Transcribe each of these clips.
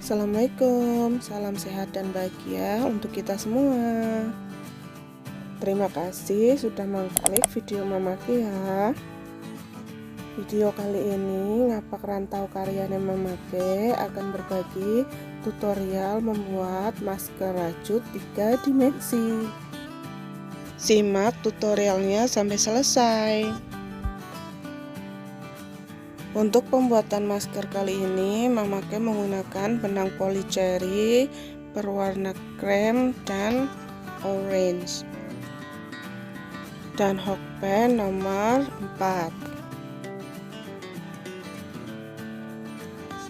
Assalamualaikum, salam sehat dan bahagia untuk kita semua. Terima kasih sudah mengklik video Mama Ki ya. Video kali ini Ngapak Rantau karyanya Mama Ki akan berbagi tutorial membuat masker rajut 3 dimensi. Simak tutorialnya sampai selesai. Untuk pembuatan masker kali ini Mama Ki menggunakan benang polycherry berwarna krem dan orange dan hokpen nomor 4.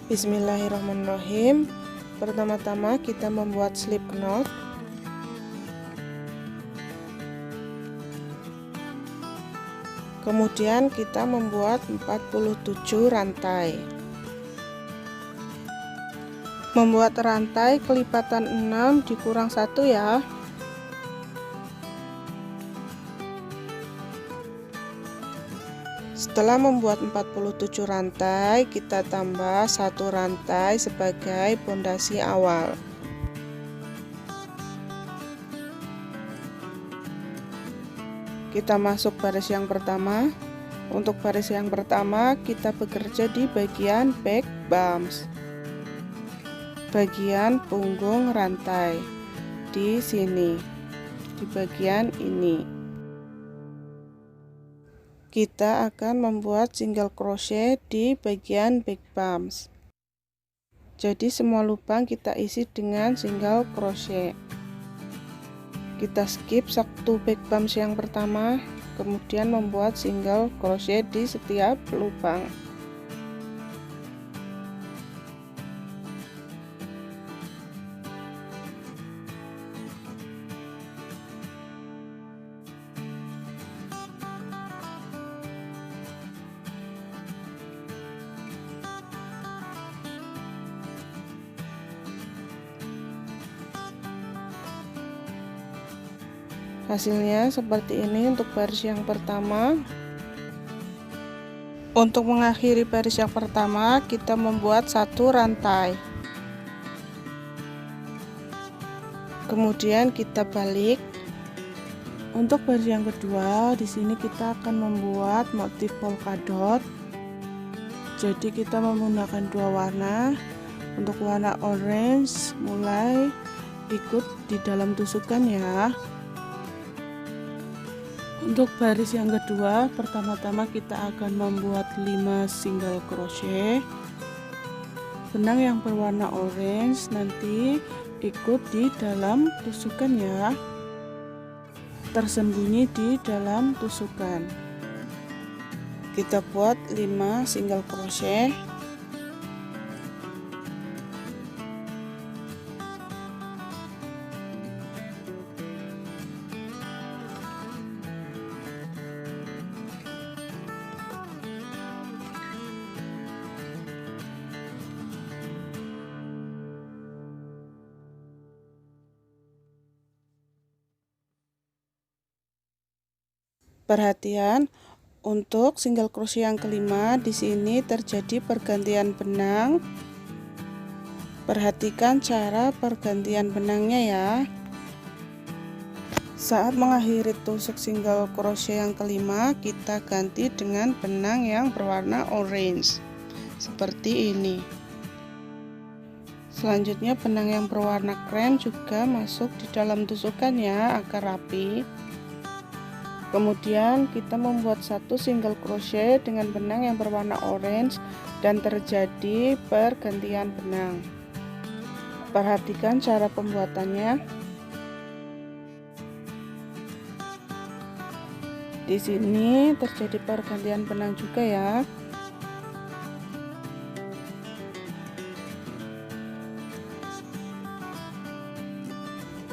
Bismillahirrahmanirrahim. Pertama-tama kita membuat slip knot. Kemudian kita membuat 47 rantai. Membuat rantai kelipatan 6 dikurang 1 ya. Setelah membuat 47 rantai, kita tambah 1 rantai sebagai pondasi awal. Kita masuk baris yang pertama. Untuk baris yang pertama kita bekerja di bagian back bumps, bagian punggung rantai di sini, di bagian ini. Kita akan membuat single crochet di bagian back bumps. Jadi semua lubang kita isi dengan single crochet. Kita skip 1 back bumps yang pertama, kemudian membuat single crochet di setiap lubang. Hasilnya seperti ini untuk baris yang pertama. Untuk mengakhiri baris yang pertama, kita membuat 1 rantai. Kemudian kita balik. Untuk baris yang kedua, di sini kita akan membuat motif polka dot. Jadi kita menggunakan 2 warna. Untuk warna orange, mulai ikut di dalam tusukan ya. Untuk baris yang kedua, pertama-tama kita akan membuat 5 single crochet. Benang yang berwarna orange nanti ikut di dalam tusukan ya, tersembunyi di dalam tusukan. Kita buat 5 single crochet. Perhatian, untuk single crochet yang kelima di sini terjadi pergantian benang. Perhatikan cara pergantian benangnya ya. Saat mengakhiri tusuk single crochet yang kelima, kita ganti dengan benang yang berwarna orange seperti ini. Selanjutnya benang yang berwarna krem juga masuk di dalam tusukan ya, agar rapi. Kemudian kita membuat 1 single crochet dengan benang yang berwarna orange dan terjadi pergantian benang. Perhatikan cara pembuatannya. Di sini terjadi pergantian benang juga ya.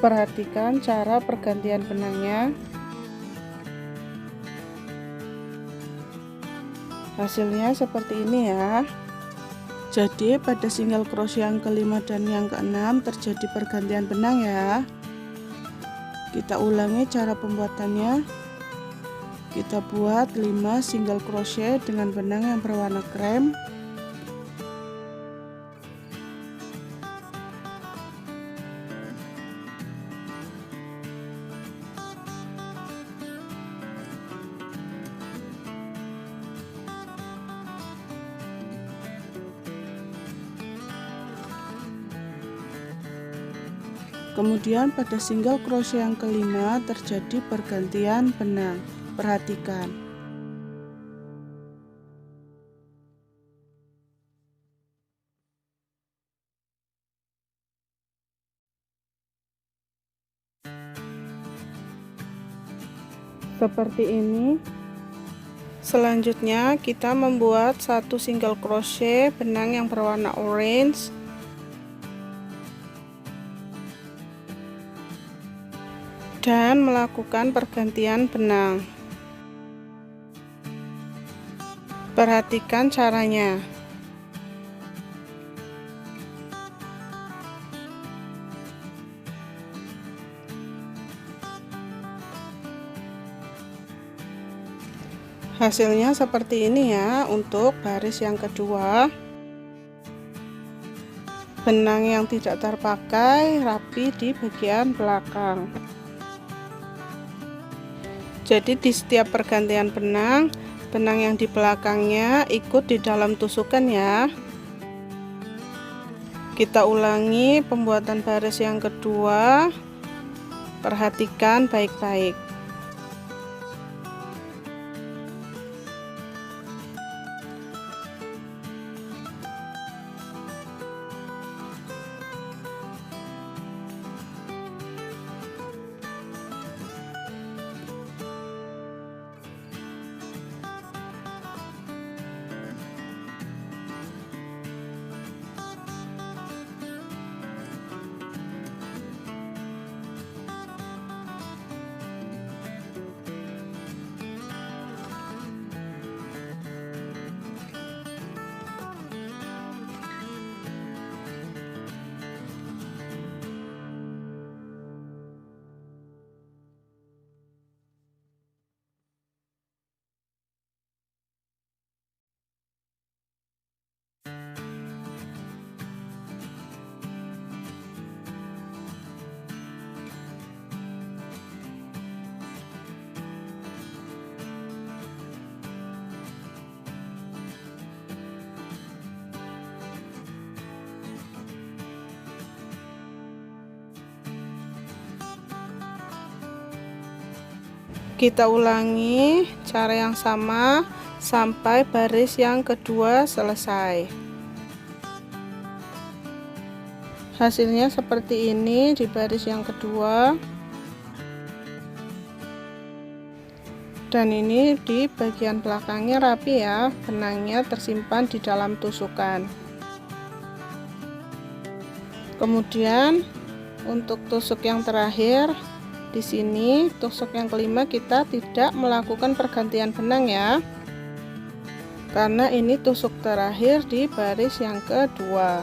Perhatikan cara pergantian benangnya. Hasilnya seperti ini ya. Jadi pada single crochet yang kelima dan yang keenam terjadi pergantian benang ya. Kita ulangi cara pembuatannya. Kita buat 5 single crochet dengan benang yang berwarna krem. Kemudian pada single crochet yang kelima terjadi pergantian benang. Perhatikan. Seperti ini. Selanjutnya kita membuat satu single crochet benang yang berwarna orange dan melakukan pergantian benang. Perhatikan caranya. Hasilnya seperti ini ya. Untuk baris yang kedua, benang yang tidak terpakai rapi di bagian belakang. Jadi di setiap pergantian benang, benang yang di belakangnya ikut di dalam tusukan ya. Kita ulangi pembuatan baris yang kedua. Perhatikan baik-baik. Kita ulangi cara yang sama sampai baris yang kedua selesai. Hasilnya seperti ini di baris yang kedua. Dan ini di bagian belakangnya rapi ya, benangnya tersimpan di dalam tusukan. Kemudian untuk tusuk yang terakhir, di sini tusuk yang kelima kita tidak melakukan pergantian benang ya, karena ini tusuk terakhir di baris yang kedua.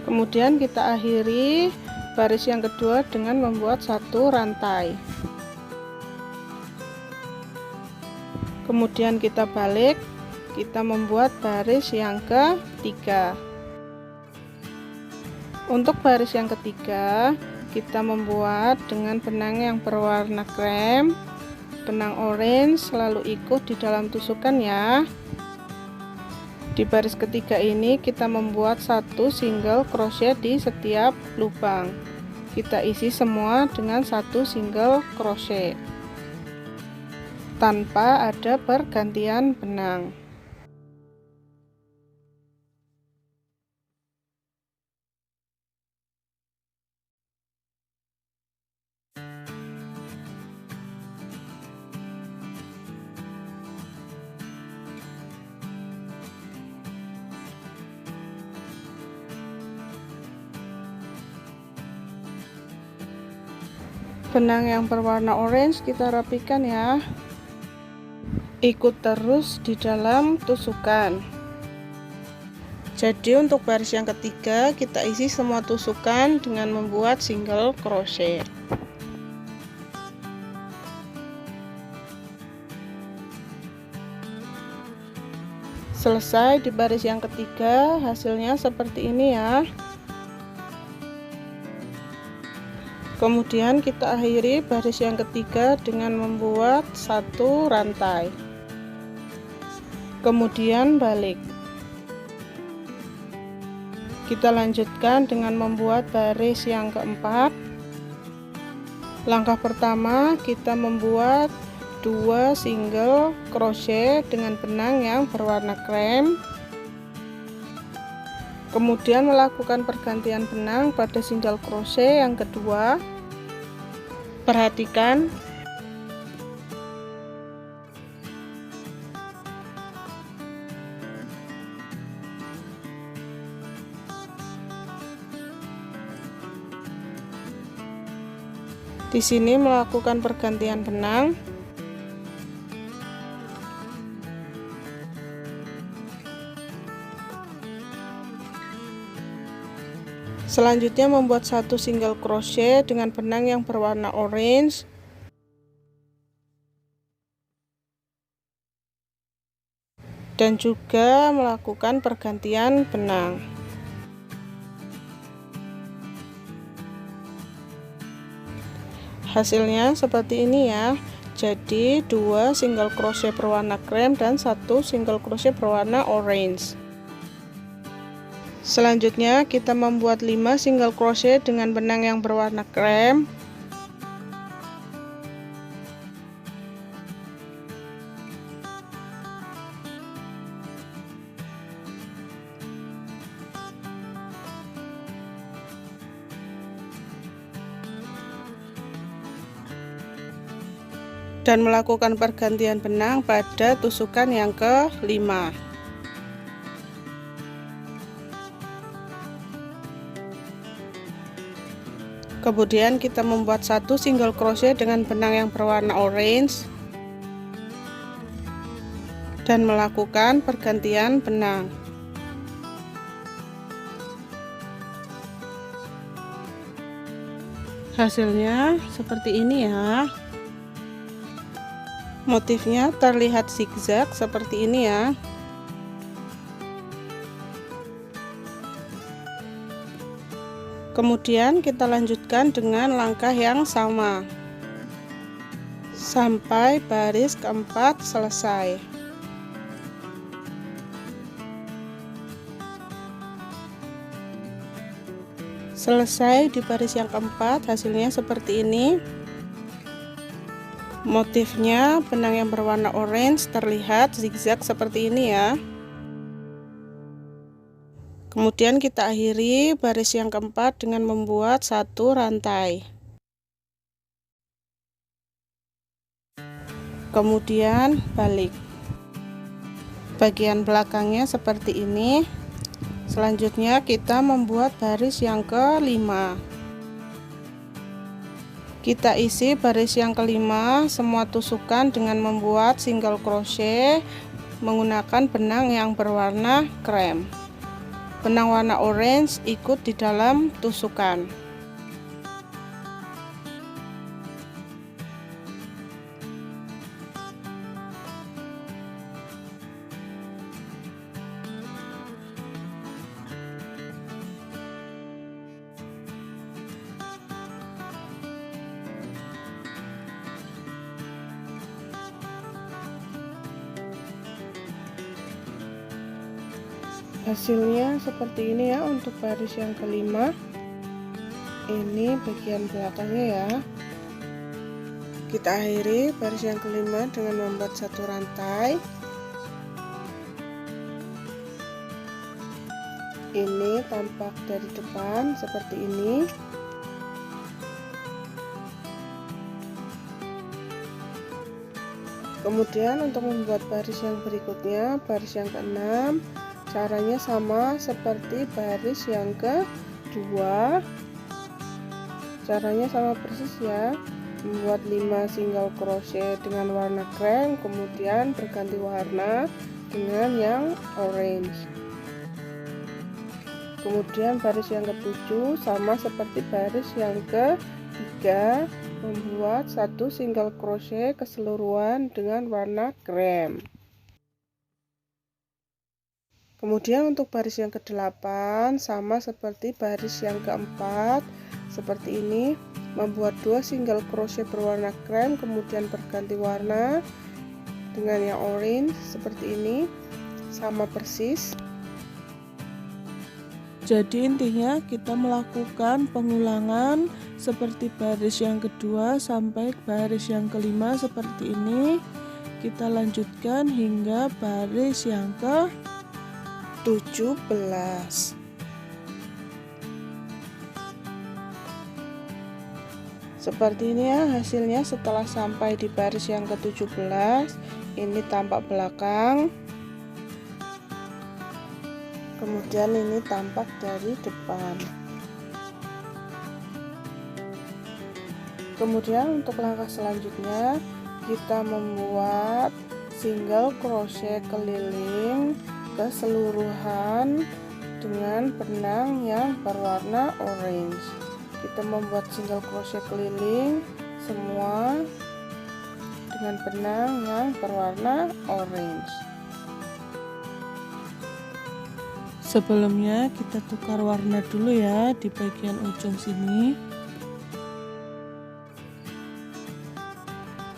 Kemudian kita akhiri baris yang kedua dengan membuat satu rantai. Kemudian kita balik, kita membuat baris yang ketiga. Untuk baris yang ketiga, kita membuat dengan benang yang berwarna krem, benang orange, lalu ikut di dalam tusukan ya. Di baris ketiga ini kita membuat satu single crochet di setiap lubang. Kita isi semua dengan satu single crochet tanpa ada pergantian benang. Benang yang berwarna orange kita rapikan ya, ikut terus di dalam tusukan. Jadi untuk baris yang ketiga kita isi semua tusukan dengan membuat single crochet. Selesai di baris yang ketiga, hasilnya seperti ini ya. Kemudian kita akhiri baris yang ketiga dengan membuat satu rantai. Kemudian balik. Kita lanjutkan dengan membuat baris yang keempat. Langkah pertama, kita membuat 2 single crochet dengan benang yang berwarna krem. Kemudian melakukan pergantian benang pada single crochet yang kedua. Perhatikan di sini melakukan pergantian benang. Selanjutnya membuat 1 single crochet dengan benang yang berwarna orange. Dan juga melakukan pergantian benang. Hasilnya seperti ini ya. Jadi 2 single crochet berwarna krem dan 1 single crochet berwarna orange. Selanjutnya kita membuat 5 single crochet dengan benang yang berwarna krem. Dan melakukan pergantian benang pada tusukan yang kelima. Kemudian kita membuat 1 single crochet dengan benang yang berwarna orange dan melakukan pergantian benang. Hasilnya seperti ini ya. Motifnya terlihat zigzag seperti ini ya. Kemudian kita lanjutkan dengan langkah yang sama sampai baris keempat selesai. Selesai di baris yang keempat, hasilnya seperti ini. Motifnya benang yang berwarna orange terlihat zigzag seperti ini ya. Kemudian kita akhiri baris yang keempat dengan membuat 1 rantai. Kemudian balik. Bagian belakangnya seperti ini. Selanjutnya kita membuat baris yang kelima. Kita isi baris yang kelima semua tusukan dengan membuat single crochet menggunakan benang yang berwarna krem. Benang warna orange ikut di dalam tusukan. Hasilnya seperti ini ya untuk baris yang kelima. Ini bagian belakangnya ya. Kita akhiri baris yang kelima dengan membuat 1 rantai. Ini tampak dari depan seperti ini. Kemudian untuk membuat baris yang berikutnya, baris yang keenam, caranya sama seperti baris yang kedua. Caranya sama persis ya. Membuat 5 single crochet dengan warna krem, kemudian berganti warna dengan yang orange. Kemudian baris yang ketujuh sama seperti baris yang ketiga, membuat 1 single crochet keseluruhan dengan warna krem. Kemudian untuk baris yang ke-8 sama seperti baris yang keempat, seperti ini, membuat 2 single crochet berwarna krem, kemudian berganti warna dengan yang orange seperti ini, sama persis. Jadi intinya kita melakukan pengulangan seperti baris yang kedua sampai baris yang kelima seperti ini. Kita lanjutkan hingga baris yang ke-17. Seperti ini ya hasilnya setelah sampai di baris yang ke-17. Ini tampak belakang. Kemudian ini tampak dari depan. Kemudian untuk langkah selanjutnya kita membuat single crochet keliling keseluruhan dengan benang yang berwarna orange. Kita membuat single crochet keliling semua dengan benang yang berwarna orange. Sebelumnya kita tukar warna dulu ya di bagian ujung sini.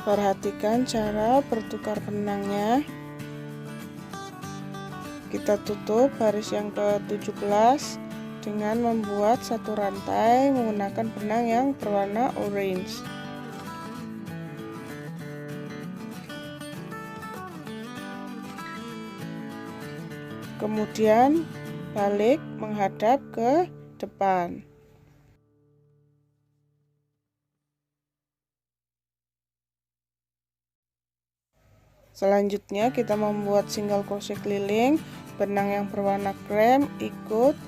Perhatikan cara bertukar benangnya. Kita tutup baris yang ke-17 dengan membuat satu rantai menggunakan benang yang berwarna orange. Kemudian balik menghadap ke depan. Selanjutnya kita membuat single crochet keliling benang yang berwarna krem, ikut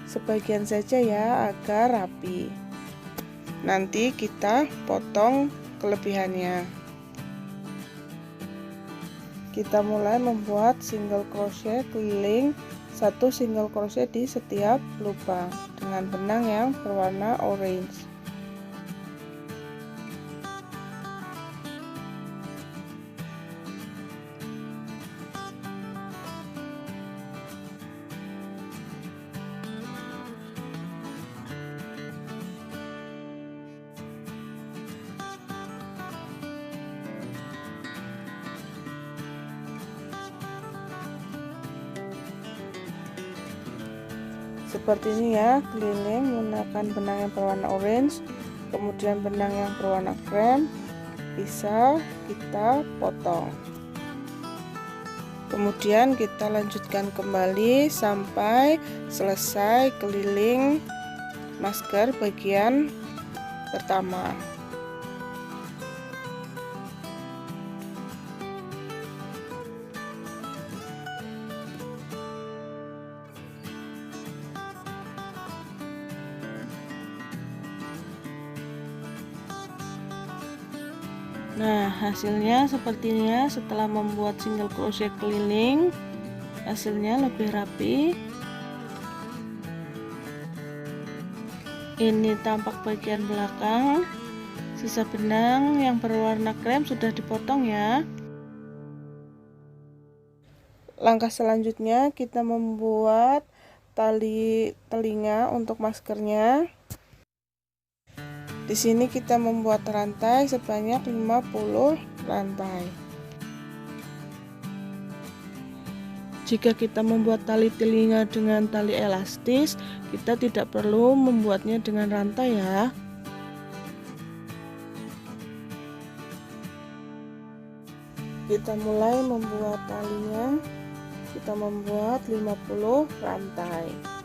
sebagian saja ya agar rapi. Nanti kita potong kelebihannya. Kita mulai membuat single crochet keliling, satu single crochet di setiap lubang dengan benang yang berwarna orange. Seperti ini ya, keliling menggunakan benang yang berwarna orange, kemudian benang yang berwarna krem bisa kita potong. Kemudian kita lanjutkan kembali sampai selesai keliling masker bagian pertama. Nah, hasilnya seperti ini ya. Setelah membuat single crochet keliling, hasilnya lebih rapi. Ini tampak bagian belakang. Sisa benang yang berwarna krem sudah dipotong ya. Langkah selanjutnya kita membuat tali telinga untuk maskernya. Di sini kita membuat rantai sebanyak 50 rantai. Jika kita membuat tali telinga dengan tali elastis, kita tidak perlu membuatnya dengan rantai ya. Kita mulai membuat talinya. Kita membuat 50 rantai.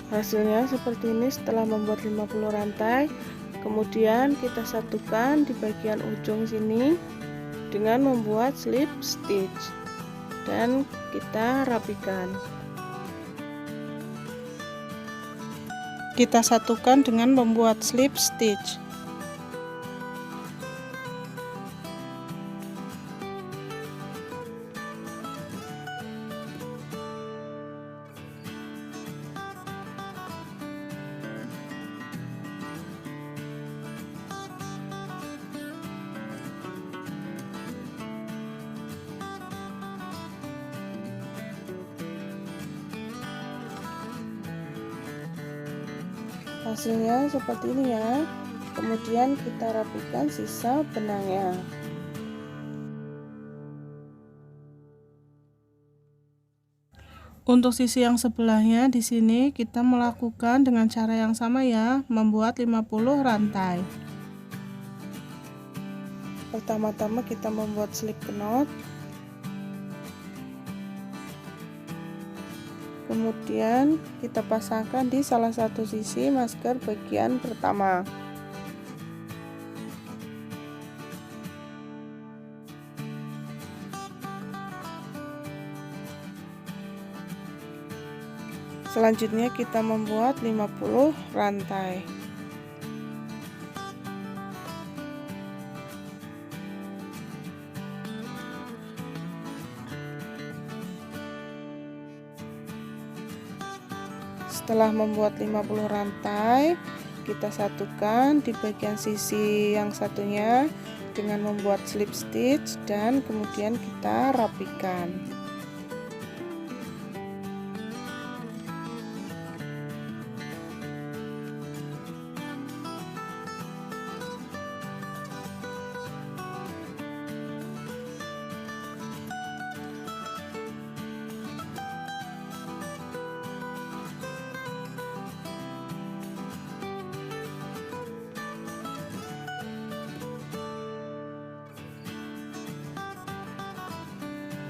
Hasilnya seperti ini setelah membuat 50 rantai. Kemudian kita satukan di bagian ujung sini dengan membuat slip stitch dan kita rapikan. Kita satukan dengan membuat slip stitch. Hasilnya seperti ini ya. Kemudian kita rapikan sisa benangnya. Untuk sisi yang sebelahnya di sini kita melakukan dengan cara yang sama ya, membuat 50 rantai. Pertama-tama kita membuat slip knot. Kemudian kita pasangkan di salah satu sisi masker bagian pertama. Selanjutnya kita membuat 50 rantai. Setelah membuat 50 rantai, kita satukan di bagian sisi yang satunya dengan membuat slip stitch dan kemudian kita rapikan.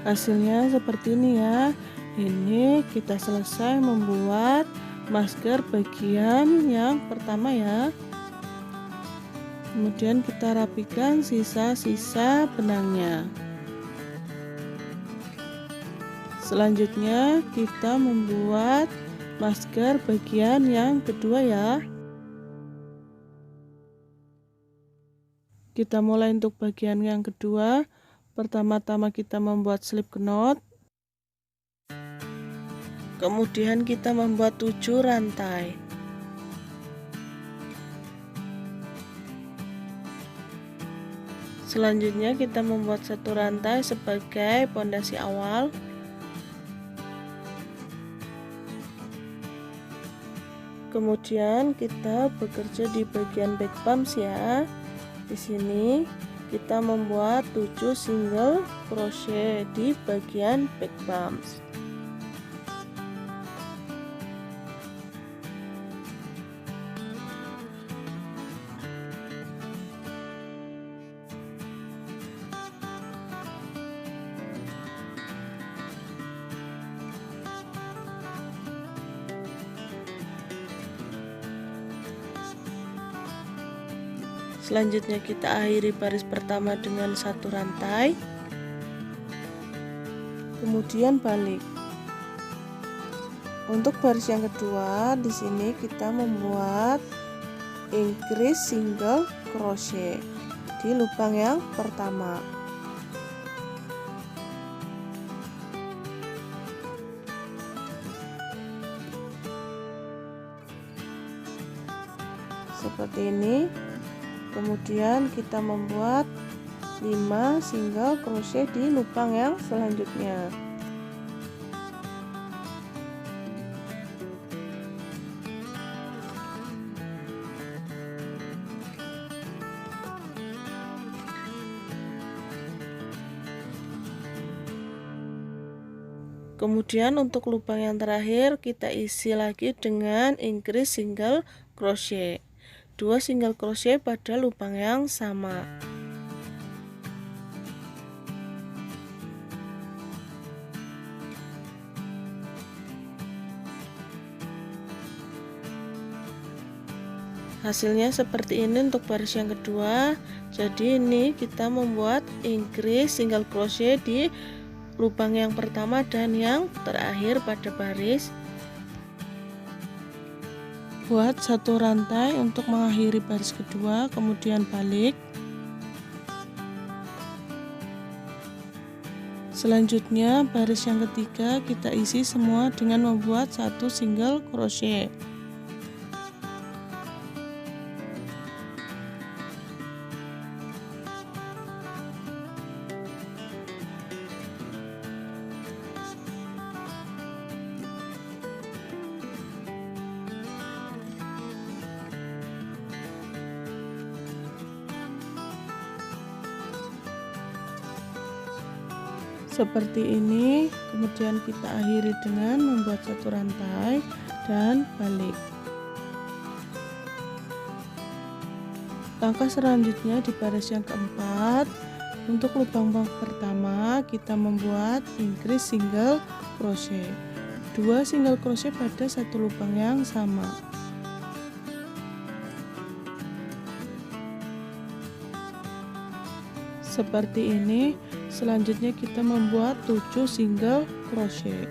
Hasilnya seperti ini ya. Ini kita selesai membuat masker bagian yang pertama ya. Kemudian kita rapikan sisa-sisa benangnya. Selanjutnya kita membuat masker bagian yang kedua ya. Kita mulai untuk bagian yang kedua. Pertama-tama kita membuat slip knot. Kemudian kita membuat 7 rantai. Selanjutnya kita membuat 1 rantai sebagai pondasi awal. Kemudian kita bekerja di bagian back bumps ya. Di sini kita membuat 7 single crochet di bagian back bumps. Selanjutnya kita akhiri baris pertama dengan 1 rantai. Kemudian balik. Untuk baris yang kedua, di sini kita membuat increase single crochet di lubang yang pertama. Seperti ini. Kemudian kita membuat 5 single crochet di lubang yang selanjutnya. Kemudian untuk lubang yang terakhir kita isi lagi dengan increase single crochet. 2 single crochet pada lubang yang sama. Hasilnya seperti ini untuk baris yang kedua. Jadi ini kita membuat increase single crochet di lubang yang pertama dan yang terakhir pada baris. Buat 1 rantai untuk mengakhiri baris kedua, kemudian balik. Selanjutnya baris yang ketiga kita isi semua dengan membuat 1 single crochet. seperti ini. Kemudian kita akhiri dengan membuat satu rantai dan balik. Langkah selanjutnya di baris yang keempat, untuk lubang pertama kita membuat increase single crochet, 2 single crochet pada satu lubang yang sama. Seperti ini. Selanjutnya kita membuat 7 single crochet.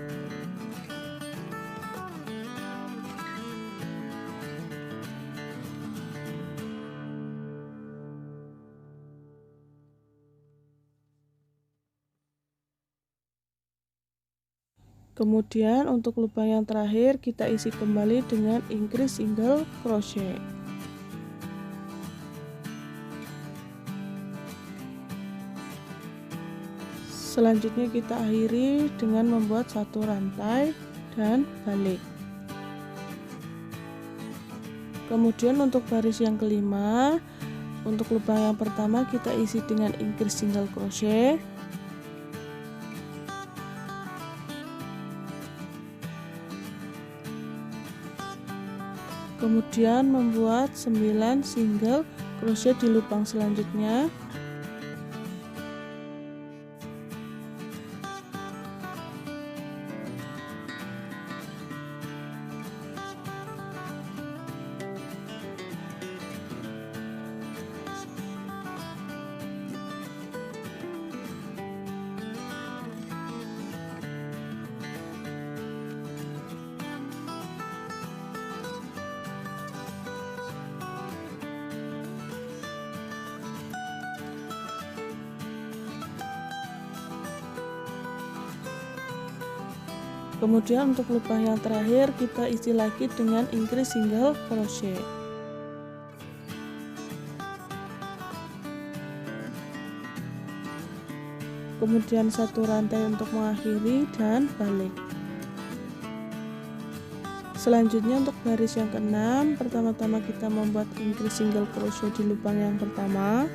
Kemudian untuk lubang yang terakhir kita isi kembali dengan increase single crochet. Selanjutnya kita akhiri dengan membuat satu rantai dan balik. Kemudian untuk baris yang kelima, untuk lubang yang pertama kita isi dengan increase single crochet. Kemudian membuat 9 single crochet di lubang selanjutnya. Kemudian untuk lubang yang terakhir kita isi lagi dengan increase single crochet. Kemudian satu rantai untuk mengakhiri dan balik. Selanjutnya untuk baris yang keenam, pertama-tama kita membuat increase single crochet di lubang yang pertama.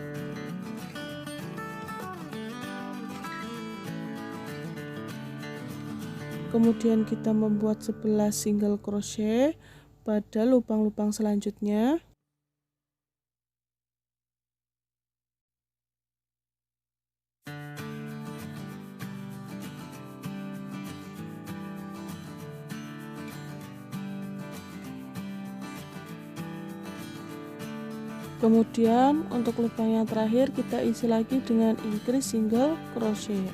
Kemudian kita membuat 11 single crochet pada lubang-lubang selanjutnya. Kemudian untuk lubang yang terakhir kita isi lagi dengan increase single crochet.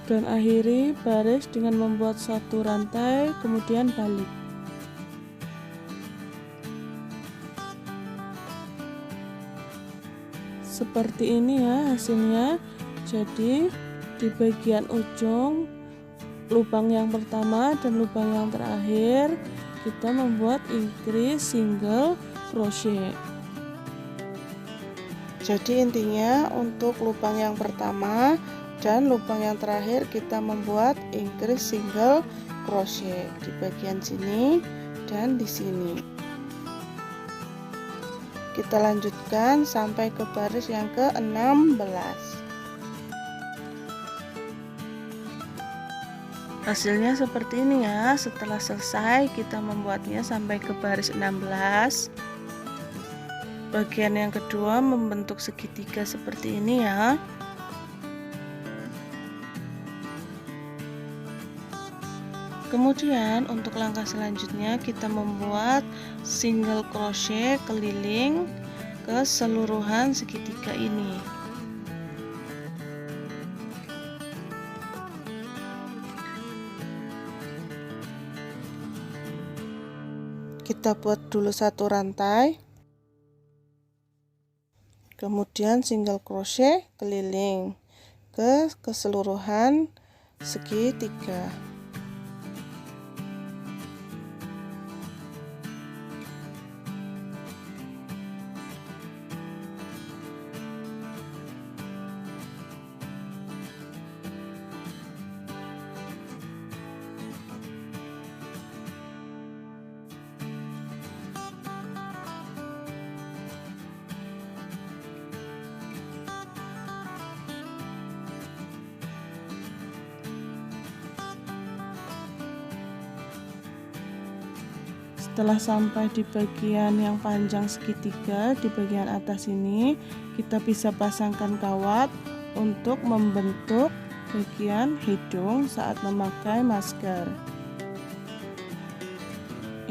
Dan akhiri baris dengan membuat satu rantai kemudian balik. Seperti ini ya hasilnya. Jadi di bagian ujung lubang yang pertama dan lubang yang terakhir kita membuat increase single crochet. Jadi intinya untuk lubang yang pertama dan lubang yang terakhir kita membuat increase single crochet di bagian sini dan di sini. Kita lanjutkan sampai ke baris yang ke-16. Hasilnya seperti ini ya. Setelah selesai kita membuatnya sampai ke baris 16. Bagian yang kedua membentuk segitiga seperti ini ya. Kemudian untuk langkah selanjutnya kita membuat single crochet keliling keseluruhan segitiga ini. Kita buat dulu satu rantai, kemudian single crochet keliling ke keseluruhan segitiga. Setelah sampai di bagian yang panjang segitiga di bagian atas ini, kita bisa pasangkan kawat untuk membentuk bagian hidung saat memakai masker.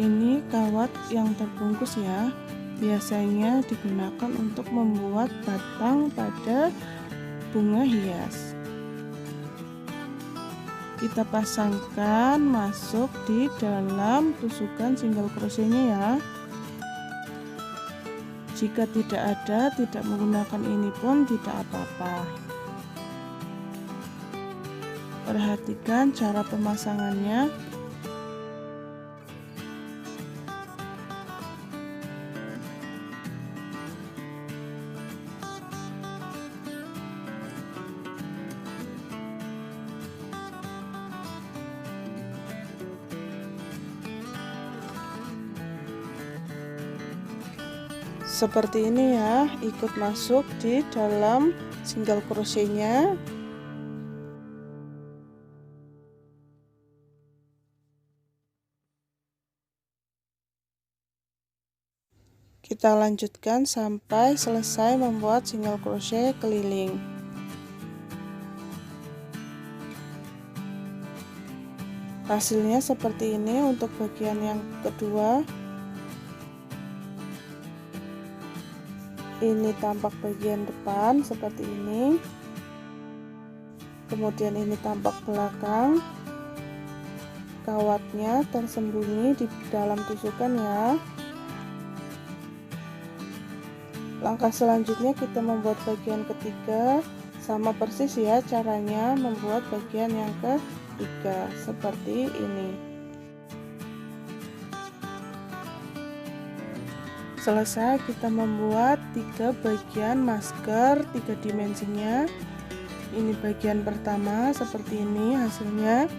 Ini kawat yang terbungkus ya, biasanya digunakan untuk membuat batang pada bunga hias. Kita pasangkan masuk di dalam tusukan single crochetnya ya. Jika tidak ada, tidak menggunakan ini pun tidak apa-apa. Perhatikan cara pemasangannya. Seperti ini ya, ikut masuk di dalam single crochetnya. Kita lanjutkan sampai selesai membuat single crochet keliling. Hasilnya seperti ini untuk bagian yang kedua. Ini tampak bagian depan seperti ini, kemudian ini tampak belakang. Kawatnya tersembunyi di dalam tusukan ya. Langkah selanjutnya kita membuat bagian ketiga, sama persis ya caranya membuat bagian yang ketiga seperti ini. Selesai kita membuat 3 bagian masker 3 dimensinya. Ini bagian pertama seperti ini hasilnya.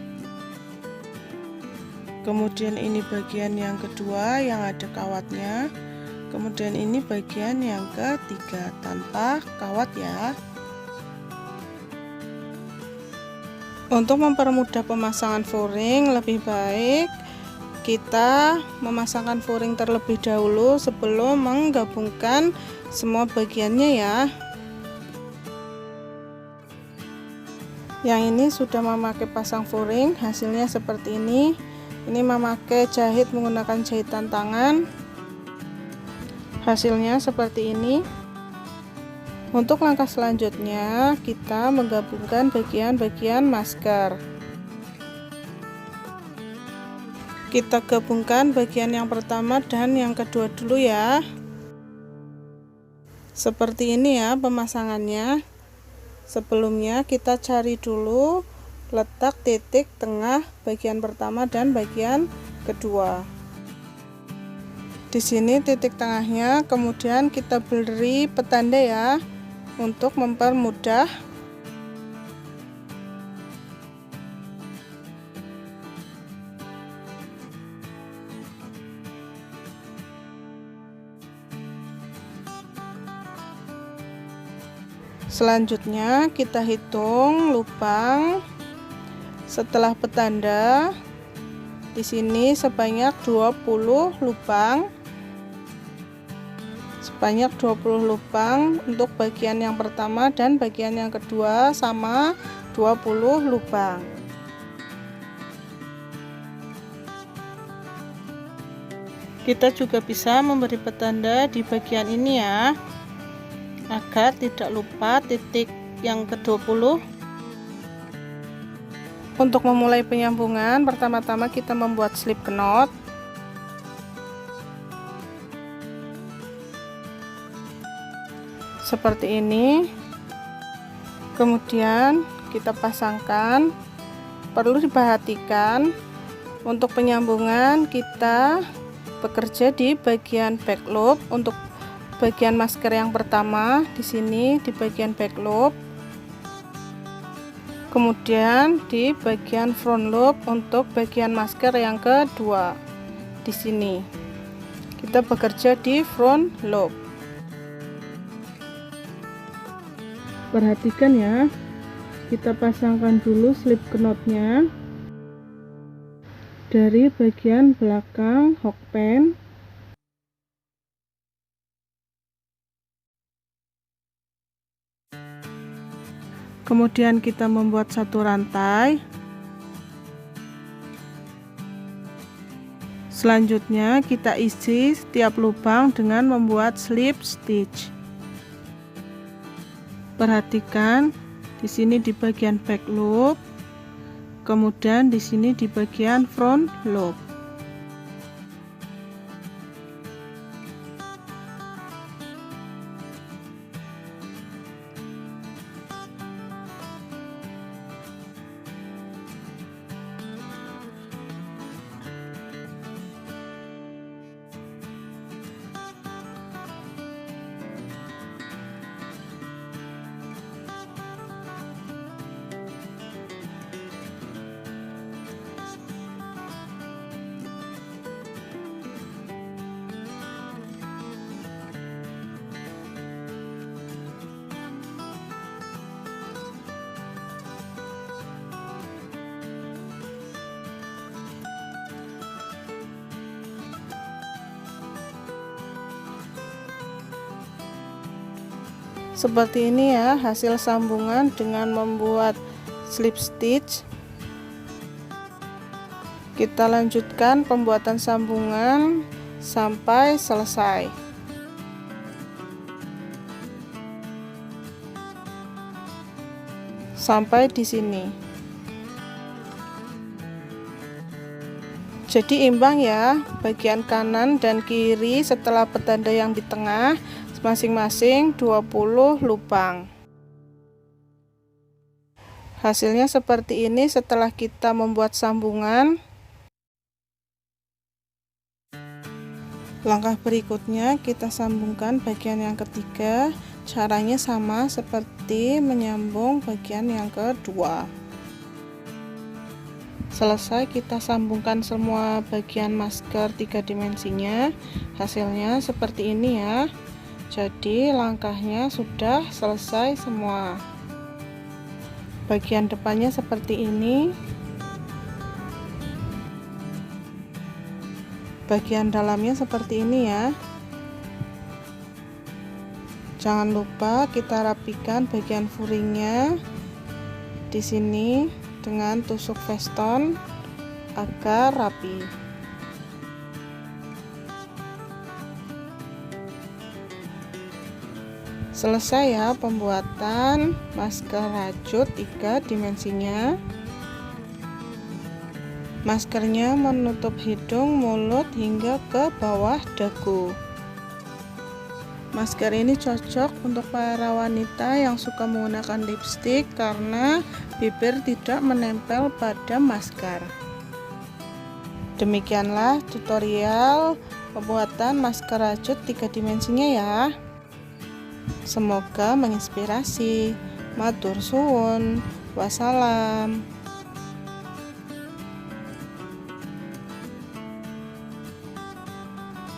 Kemudian ini bagian yang kedua yang ada kawatnya. Kemudian ini bagian yang ketiga tanpa kawat ya. Untuk mempermudah pemasangan furing, lebih baik kita memasangkan furing terlebih dahulu sebelum menggabungkan semua bagiannya ya. Yang ini sudah memakai pasang furing, hasilnya seperti ini. Ini memakai jahit menggunakan jahitan tangan, hasilnya seperti ini. Untuk langkah selanjutnya kita menggabungkan bagian-bagian masker. Kita gabungkan bagian yang pertama dan yang kedua dulu ya. Seperti ini ya pemasangannya. Sebelumnya kita cari dulu letak titik tengah bagian pertama dan bagian kedua. Di sini titik tengahnya, kemudian kita beri petanda ya untuk mempermudah. Selanjutnya kita hitung lubang setelah petanda. Di sini sebanyak 20 lubang. Sebanyak 20 lubang untuk bagian yang pertama dan bagian yang kedua sama 20 lubang. Kita juga bisa memberi petanda di bagian ini ya, agar tidak lupa titik yang ke-20. Untuk memulai penyambungan, pertama-tama kita membuat slip knot. Seperti ini. Kemudian kita pasangkan. Perlu diperhatikan untuk penyambungan kita bekerja di bagian back loop. Untuk bagian masker yang pertama di sini di bagian back loop, kemudian di bagian front loop untuk bagian masker yang kedua. Di sini kita bekerja di front loop. Perhatikan ya, kita pasangkan dulu slip knotnya. dari bagian belakang hokpen. Kemudian kita membuat satu rantai. Selanjutnya kita isi setiap lubang dengan membuat slip stitch. Perhatikan di sini di bagian back loop, kemudian di sini di bagian front loop. Seperti ini ya hasil sambungan dengan membuat slip stitch. Kita lanjutkan pembuatan sambungan sampai selesai. Sampai di sini. Jadi imbang ya, bagian kanan dan kiri setelah petanda yang di tengah masing-masing 20 lubang. Hasilnya seperti ini setelah kita membuat sambungan. Langkah berikutnya kita sambungkan bagian yang ketiga. Caranya sama seperti menyambung bagian yang kedua. Selesai kita sambungkan semua bagian masker 3 dimensinya. Hasilnya seperti ini ya. Jadi langkahnya sudah selesai semua. Bagian depannya seperti ini. Bagian dalamnya seperti ini ya. Jangan lupa kita rapikan bagian furingnya di sini dengan tusuk veston agar rapi. Selesai ya pembuatan masker rajut 3 dimensinya. Maskernya menutup hidung, mulut hingga ke bawah dagu. Masker ini cocok untuk para wanita yang suka menggunakan lipstik karena bibir tidak menempel pada masker. Demikianlah tutorial pembuatan masker rajut 3 dimensinya ya. Semoga menginspirasi. Matur suwun. Wassalam.